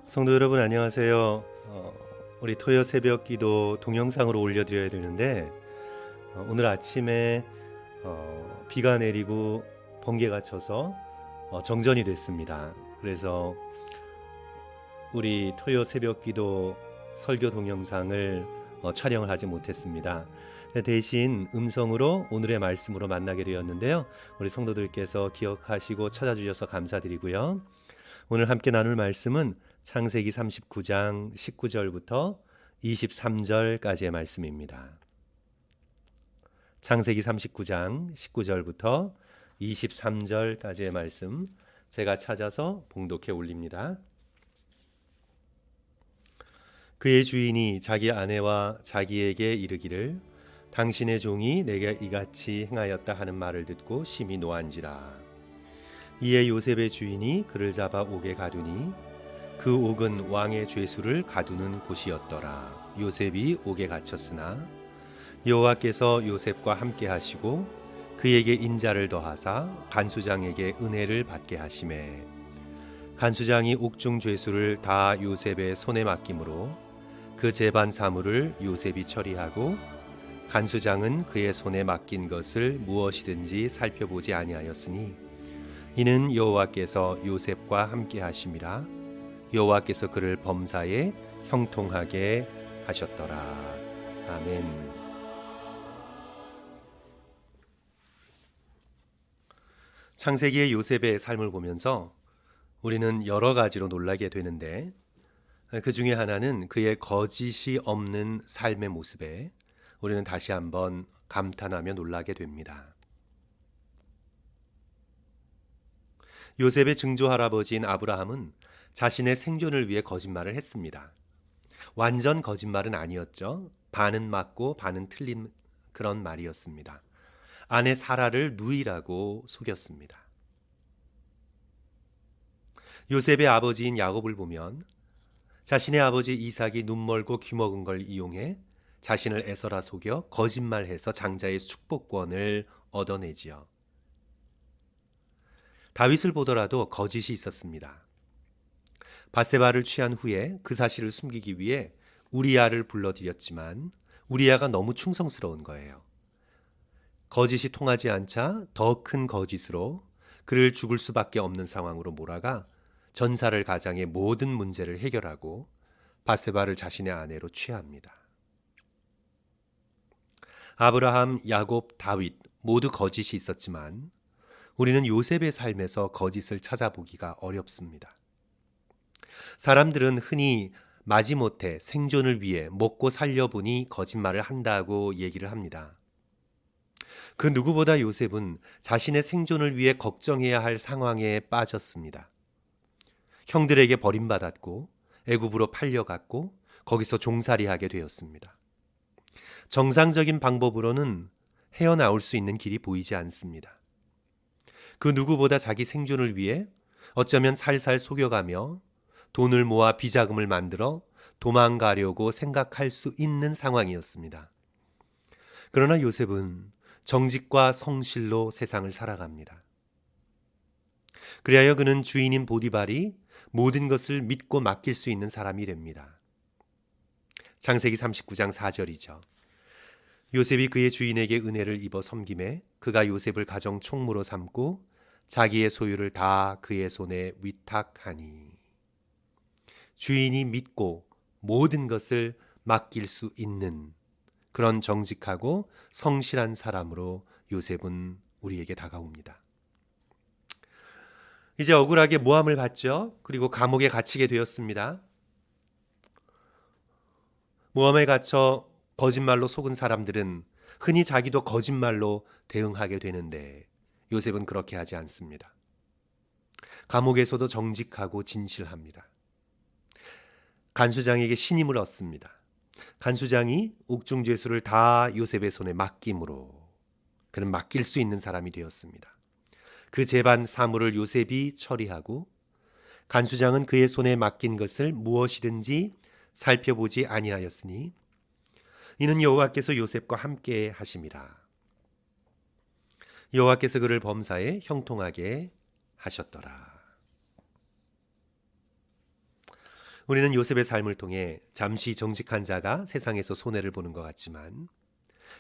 성도 여러분 안녕하세요. 우리 토요 새벽 기도 동영상으로 올려드려야 되는데 오늘 아침에 비가 내리고 번개가 쳐서 정전이 됐습니다. 그래서 우리 토요 새벽 기도 설교 동영상을 촬영을 하지 못했습니다. 대신 음성으로 오늘의 말씀으로 만나게 되었는데요. 우리 성도들께서 기억하시고 찾아주셔서 감사드리고요. 오늘 함께 나눌 말씀은 창세기 39장 19절부터 23절까지의 말씀입니다. 창세기 39장 19절부터 23절까지의 말씀 제가 찾아서 봉독해 올립니다. 그의 주인이 자기 아내와 자기에게 이르기를 당신의 종이 내게 이같이 행하였다 하는 말을 듣고 심히 노한지라. 이에 요셉의 주인이 그를 잡아 옥에 가두니 그 옥은 왕의 죄수를 가두는 곳이었더라. 요셉이 옥에 갇혔으나 여호와께서 요셉과 함께 하시고 그에게 인자를 더하사 간수장에게 은혜를 받게 하시매 간수장이 옥중 죄수를 다 요셉의 손에 맡김으로 그 재반 사물을 요셉이 처리하고 간수장은 그의 손에 맡긴 것을 무엇이든지 살펴보지 아니하였으니 이는 여호와께서 요셉과 함께 하심이라. 여호와께서 그를 범사에 형통하게 하셨더라. 아멘. 창세기의 요셉의 삶을 보면서 우리는 여러 가지로 놀라게 되는데 그 중에 하나는 그의 거짓이 없는 삶의 모습에 우리는 다시 한번 감탄하며 놀라게 됩니다. 요셉의 증조 할아버지인 아브라함은 자신의 생존을 위해 거짓말을 했습니다. 완전 거짓말은 아니었죠. 반은 맞고 반은 틀린 그런 말이었습니다. 아내 사라를 누이라고 속였습니다. 요셉의 아버지인 야곱을 보면 자신의 아버지 이삭이 눈멀고 귀먹은 걸 이용해 자신을 에서라 속여 거짓말해서 장자의 축복권을 얻어내지요. 다윗을 보더라도 거짓이 있었습니다. 밧세바를 취한 후에 그 사실을 숨기기 위해 우리야를 불러들였지만 우리야가 너무 충성스러운 거예요. 거짓이 통하지 않자 더 큰 거짓으로 그를 죽을 수밖에 없는 상황으로 몰아가 전사를 가장의 모든 문제를 해결하고 밧세바를 자신의 아내로 취합니다. 아브라함, 야곱, 다윗 모두 거짓이 있었지만 우리는 요셉의 삶에서 거짓을 찾아보기가 어렵습니다. 사람들은 흔히 마지못해 생존을 위해 먹고 살려보니 거짓말을 한다고 얘기를 합니다. 그 누구보다 요셉은 자신의 생존을 위해 걱정해야 할 상황에 빠졌습니다. 형들에게 버림받았고 애굽으로 팔려갔고 거기서 종살이하게 되었습니다. 정상적인 방법으로는 헤어나올 수 있는 길이 보이지 않습니다. 그 누구보다 자기 생존을 위해 어쩌면 살살 속여가며 돈을 모아 비자금을 만들어 도망가려고 생각할 수 있는 상황이었습니다. 그러나 요셉은 정직과 성실로 세상을 살아갑니다. 그리하여 그는 주인인 보디발이 모든 것을 믿고 맡길 수 있는 사람이 됩니다. 창세기 39장 4절이죠. 요셉이 그의 주인에게 은혜를 입어 섬김에 그가 요셉을 가정 총무로 삼고 자기의 소유를 다 그의 손에 위탁하니. 주인이 믿고 모든 것을 맡길 수 있는 그런 정직하고 성실한 사람으로 요셉은 우리에게 다가옵니다. 이제 억울하게 모함을 받죠. 그리고 감옥에 갇히게 되었습니다. 모함에 갇혀 거짓말로 속은 사람들은 흔히 자기도 거짓말로 대응하게 되는데 요셉은 그렇게 하지 않습니다. 감옥에서도 정직하고 진실합니다. 간수장에게 신임을 얻습니다. 간수장이 옥중 죄수를 다 요셉의 손에 맡김으로 그는 맡길 수 있는 사람이 되었습니다. 그 재반 사물을 요셉이 처리하고 간수장은 그의 손에 맡긴 것을 무엇이든지 살펴보지 아니하였으니 이는 여호와께서 요셉과 함께 하심이라. 여호와께서 그를 범사에 형통하게 하셨더라. 우리는 요셉의 삶을 통해 잠시 정직한 자가 세상에서 손해를 보는 것 같지만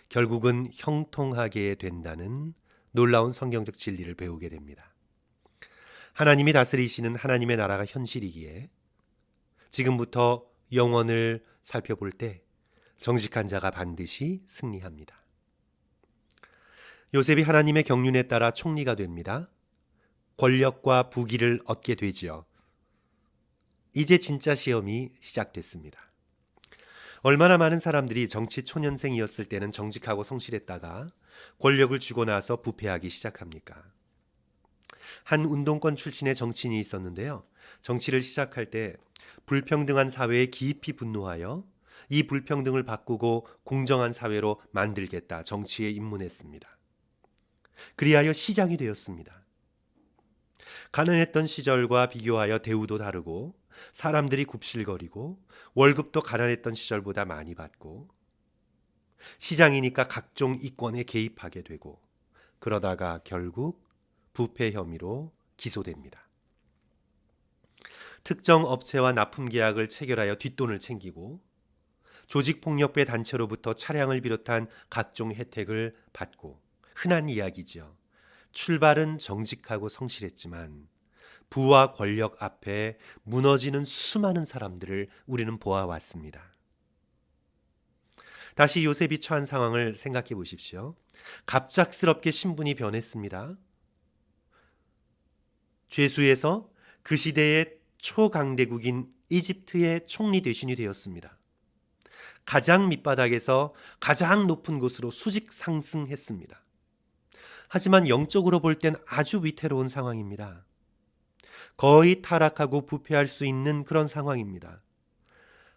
결국은 형통하게 된다는 놀라운 성경적 진리를 배우게 됩니다. 하나님이 다스리시는 하나님의 나라가 현실이기에 지금부터 영원을 살펴볼 때 정직한 자가 반드시 승리합니다. 요셉이 하나님의 경륜에 따라 총리가 됩니다. 권력과 부귀를 얻게 되지요. 이제 진짜 시험이 시작됐습니다. 얼마나 많은 사람들이 정치 초년생이었을 때는 정직하고 성실했다가 권력을 쥐고 나서 부패하기 시작합니까? 한 운동권 출신의 정치인이 있었는데요. 정치를 시작할 때 불평등한 사회에 깊이 분노하여 이 불평등을 바꾸고 공정한 사회로 만들겠다 정치에 입문했습니다. 그리하여 시장이 되었습니다. 가난했던 시절과 비교하여 대우도 다르고 사람들이 굽실거리고 월급도 가난했던 시절보다 많이 받고 시장이니까 각종 이권에 개입하게 되고 그러다가 결국 부패 혐의로 기소됩니다. 특정 업체와 납품 계약을 체결하여 뒷돈을 챙기고 조직폭력배 단체로부터 차량을 비롯한 각종 혜택을 받고 흔한 이야기지요. 출발은 정직하고 성실했지만 부와 권력 앞에 무너지는 수많은 사람들을 우리는 보아왔습니다. 다시 요셉이 처한 상황을 생각해 보십시오. 갑작스럽게 신분이 변했습니다. 죄수에서 그 시대의 초강대국인 이집트의 총리 대신이 되었습니다. 가장 밑바닥에서 가장 높은 곳으로 수직 상승했습니다. 하지만 영적으로 볼 땐 아주 위태로운 상황입니다. 거의 타락하고 부패할 수 있는 그런 상황입니다.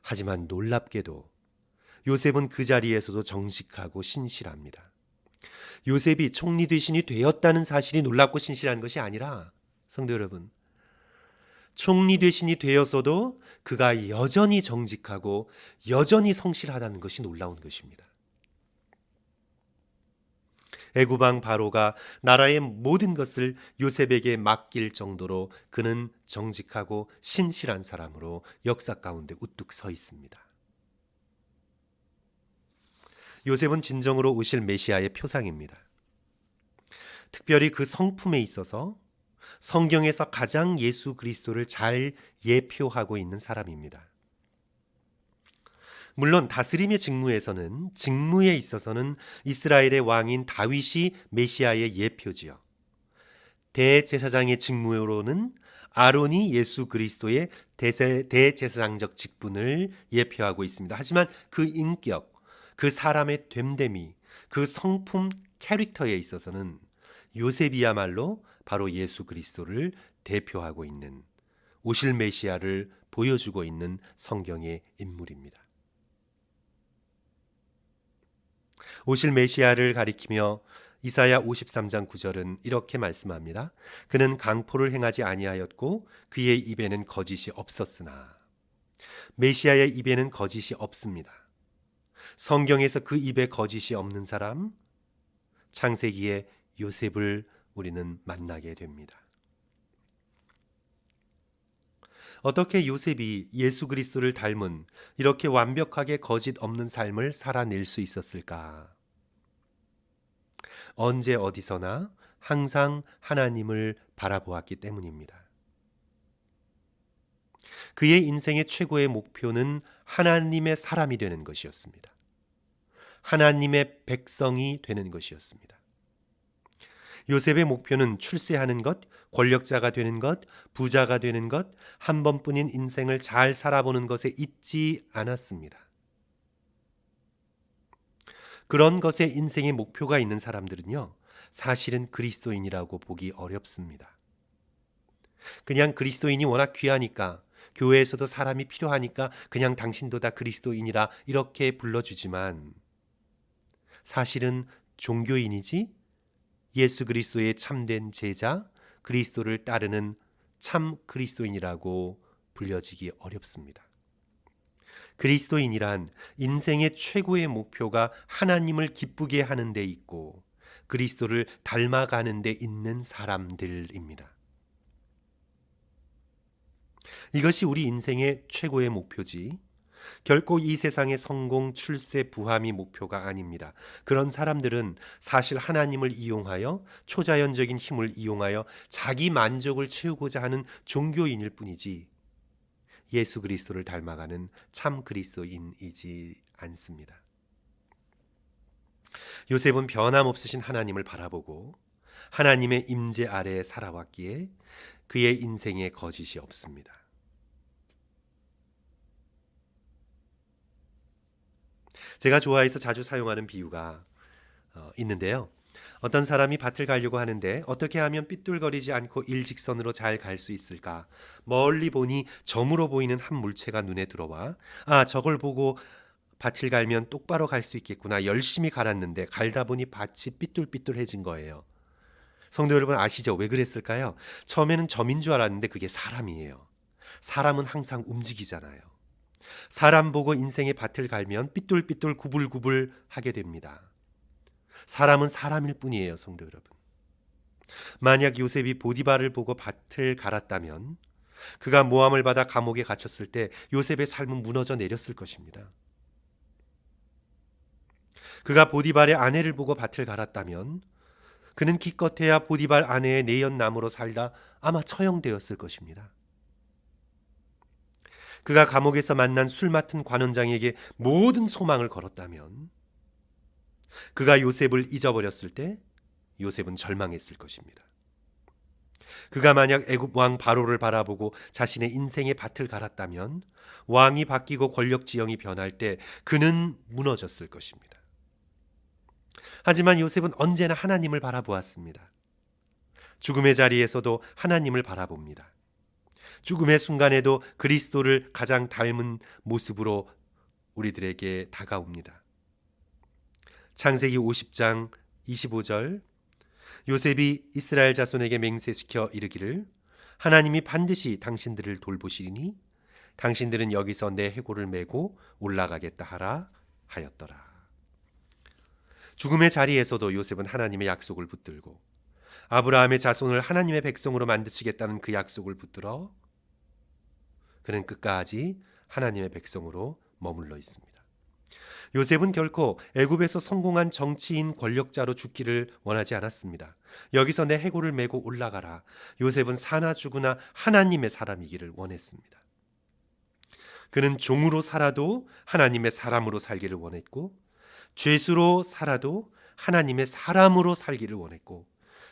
하지만 놀랍게도 요셉은 그 자리에서도 정직하고 신실합니다. 요셉이 총리 대신이 되었다는 사실이 놀랍고 신실한 것이 아니라 성도 여러분, 총리 대신이 되었어도 그가 여전히 정직하고 여전히 성실하다는 것이 놀라운 것입니다. 애굽왕 바로가 나라의 모든 것을 요셉에게 맡길 정도로 그는 정직하고 신실한 사람으로 역사 가운데 우뚝 서 있습니다. 요셉은 진정으로 오실 메시아의 표상입니다. 특별히 그 성품에 있어서 성경에서 가장 예수 그리스도를 잘 예표하고 있는 사람입니다. 물론 다스림의 직무에 있어서는 이스라엘의 왕인 다윗이 메시아의 예표지요. 대제사장의 직무로는 아론이 예수 그리스도의 대제사장적 직분을 예표하고 있습니다. 하지만 그 인격, 그 사람의 됨됨이, 그 성품 캐릭터에 있어서는 요셉이야말로 바로 예수 그리스도를 대표하고 있는 오실 메시아를 보여주고 있는 성경의 인물입니다. 오실 메시아를 가리키며 이사야 53장 9절은 이렇게 말씀합니다. 그는 강포를 행하지 아니하였고 그의 입에는 거짓이 없었으나. 메시아의 입에는 거짓이 없습니다. 성경에서 그 입에 거짓이 없는 사람, 창세기의 요셉을 우리는 만나게 됩니다. 어떻게 요셉이 예수 그리스도를 닮은 이렇게 완벽하게 거짓 없는 삶을 살아낼 수 있었을까? 언제 어디서나 항상 하나님을 바라보았기 때문입니다. 그의 인생의 최고의 목표는 하나님의 사람이 되는 것이었습니다. 하나님의 백성이 되는 것이었습니다. 요셉의 목표는 출세하는 것, 권력자가 되는 것, 부자가 되는 것, 한 번뿐인 인생을 잘 살아보는 것에 있지 않았습니다. 그런 것에 인생의 목표가 있는 사람들은요, 사실은 그리스도인이라고 보기 어렵습니다. 그냥 그리스도인이 워낙 귀하니까, 교회에서도 사람이 필요하니까 그냥 당신도 다 그리스도인이라 이렇게 불러주지만 사실은 종교인이지 예수 그리스도의 참된 제자, 그리스도를 따르는 참 그리스도인이라고 불려지기 어렵습니다. 그리스도인이란 인생의 최고의 목표가 하나님을 기쁘게 하는 데 있고 그리스도를 닮아가는 데 있는 사람들입니다. 이것이 우리 인생의 최고의 목표지. 결코 이 세상의 성공, 출세, 부함이 목표가 아닙니다. 그런 사람들은 사실 하나님을 이용하여 초자연적인 힘을 이용하여 자기 만족을 채우고자 하는 종교인일 뿐이지 예수 그리스도를 닮아가는 참 그리스도인이지 않습니다. 요셉은 변함없으신 하나님을 바라보고 하나님의 임재 아래에 살아왔기에 그의 인생에 거짓이 없습니다. 제가 좋아해서 자주 사용하는 비유가 있는데요. 어떤 사람이 밭을 가려고 하는데 어떻게 하면 삐뚤거리지 않고 일직선으로 잘 갈 수 있을까? 멀리 보니 점으로 보이는 한 물체가 눈에 들어와 저걸 보고 밭을 갈면 똑바로 갈 수 있겠구나. 열심히 갈았는데 갈다 보니 밭이 삐뚤삐뚤해진 거예요. 성도 여러분 아시죠? 왜 그랬을까요? 처음에는 점인 줄 알았는데 그게 사람이에요. 사람은 항상 움직이잖아요. 사람 보고 인생의 밭을 갈면 삐뚤삐뚤 구불구불 하게 됩니다. 사람은 사람일 뿐이에요, 성도 여러분. 만약 요셉이 보디발을 보고 밭을 갈았다면 그가 모함을 받아 감옥에 갇혔을 때 요셉의 삶은 무너져 내렸을 것입니다. 그가 보디발의 아내를 보고 밭을 갈았다면 그는 기껏해야 보디발 아내의 내연남으로 살다 아마 처형되었을 것입니다. 그가 감옥에서 만난 술 맡은 관원장에게 모든 소망을 걸었다면 그가 요셉을 잊어버렸을 때 요셉은 절망했을 것입니다. 그가 만약 애굽 왕 바로를 바라보고 자신의 인생의 밭을 갈았다면 왕이 바뀌고 권력 지형이 변할 때 그는 무너졌을 것입니다. 하지만 요셉은 언제나 하나님을 바라보았습니다. 죽음의 자리에서도 하나님을 바라봅니다. 죽음의 순간에도 그리스도를 가장 닮은 모습으로 우리들에게 다가옵니다. 창세기 50장 25절 요셉이 이스라엘 자손에게 맹세시켜 이르기를 하나님이 반드시 당신들을 돌보시리니 당신들은 여기서 내 해골을 메고 올라가겠다 하라 하였더라. 죽음의 자리에서도 요셉은 하나님의 약속을 붙들고 아브라함의 자손을 하나님의 백성으로 만드시겠다는 그 약속을 붙들어 그는 끝까지 하나님의 백성으로 머물러 있습니다. 요셉은 결코 애굽에서 성공한 정치인 권력자로 죽기를 원하지 않았습니다. 여기서 내 해골을 메고 올라가라. 요셉은 사나 죽으나 하나님의 사람이기를 원했습니다. 그는 종으로 살아도 하나님의 사람으로 살기를 원했고 죄수로 살아도 하나님의 사람으로 살기를 원했고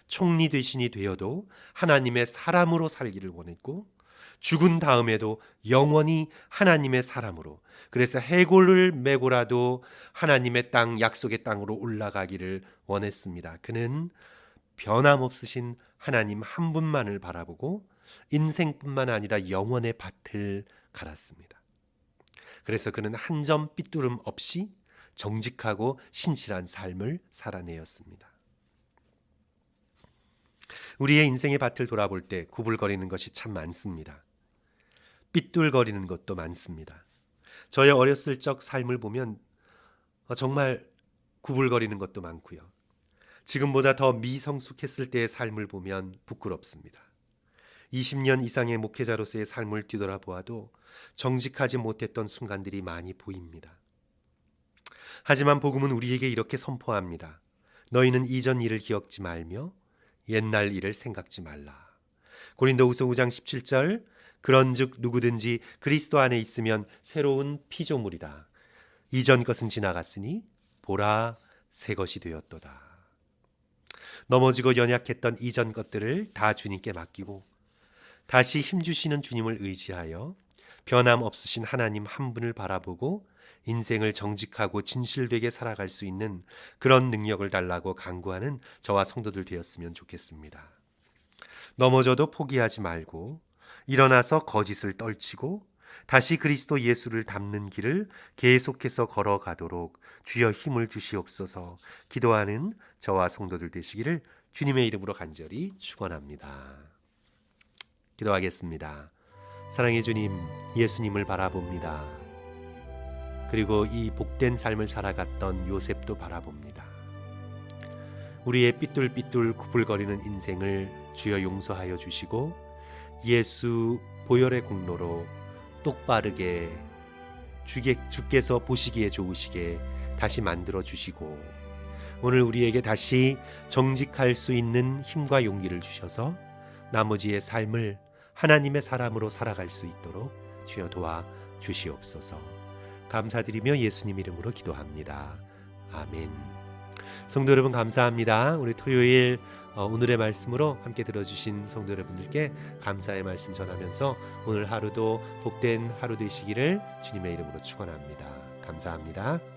총리 대신이 되어도 하나님의 사람으로 살기를 원했고 죽은 다음에도 영원히 하나님의 사람으로 그래서 해골을 메고라도 하나님의 땅 약속의 땅으로 올라가기를 원했습니다. 그는 변함없으신 하나님 한 분만을 바라보고 인생뿐만 아니라 영원의 밭을 갈았습니다. 그래서 그는 한 점 삐뚤음 없이 정직하고 신실한 삶을 살아내었습니다. 우리의 인생의 밭을 돌아볼 때 구불거리는 것이 참 많습니다. 삐뚤거리는 것도 많습니다. 저의 어렸을 적 삶을 보면 정말 구불거리는 것도 많고요. 지금보다 더 미성숙했을 때의 삶을 보면 부끄럽습니다. 20년 이상의 목회자로서의 삶을 뒤돌아보아도 정직하지 못했던 순간들이 많이 보입니다. 하지만 복음은 우리에게 이렇게 선포합니다. 너희는 이전 일을 기억지 말며 옛날 일을 생각지 말라. 고린도후서 5장 17절 그런즉 누구든지 그리스도 안에 있으면 새로운 피조물이라. 이전 것은 지나갔으니 보라 새 것이 되었도다. 넘어지고 연약했던 이전 것들을 다 주님께 맡기고 다시 힘주시는 주님을 의지하여 변함없으신 하나님 한 분을 바라보고 인생을 정직하고 진실되게 살아갈 수 있는 그런 능력을 달라고 간구하는 저와 성도들 되었으면 좋겠습니다. 넘어져도 포기하지 말고 일어나서 거짓을 떨치고 다시 그리스도 예수를 닮는 길을 계속해서 걸어가도록 주여 힘을 주시옵소서 기도하는 저와 성도들 되시기를 주님의 이름으로 간절히 축원합니다. 기도하겠습니다. 사랑의 주님, 예수님을 바라봅니다. 그리고 이 복된 삶을 살아갔던 요셉도 바라봅니다. 우리의 삐뚤삐뚤 구불거리는 인생을 주여 용서하여 주시고 예수 보혈의 공로로 똑바르게 주께서 보시기에 좋으시게 다시 만들어 주시고 오늘 우리에게 다시 정직할 수 있는 힘과 용기를 주셔서 나머지의 삶을 하나님의 사람으로 살아갈 수 있도록 주여 도와 주시옵소서. 감사드리며 예수님 이름으로 기도합니다. 아멘. 성도 여러분 감사합니다. 우리 토요일 오늘의 말씀으로 함께 들어주신 성도 여러분들께 감사의 말씀 전하면서 오늘 하루도 복된 하루 되시기를 주님의 이름으로 축원합니다. 감사합니다.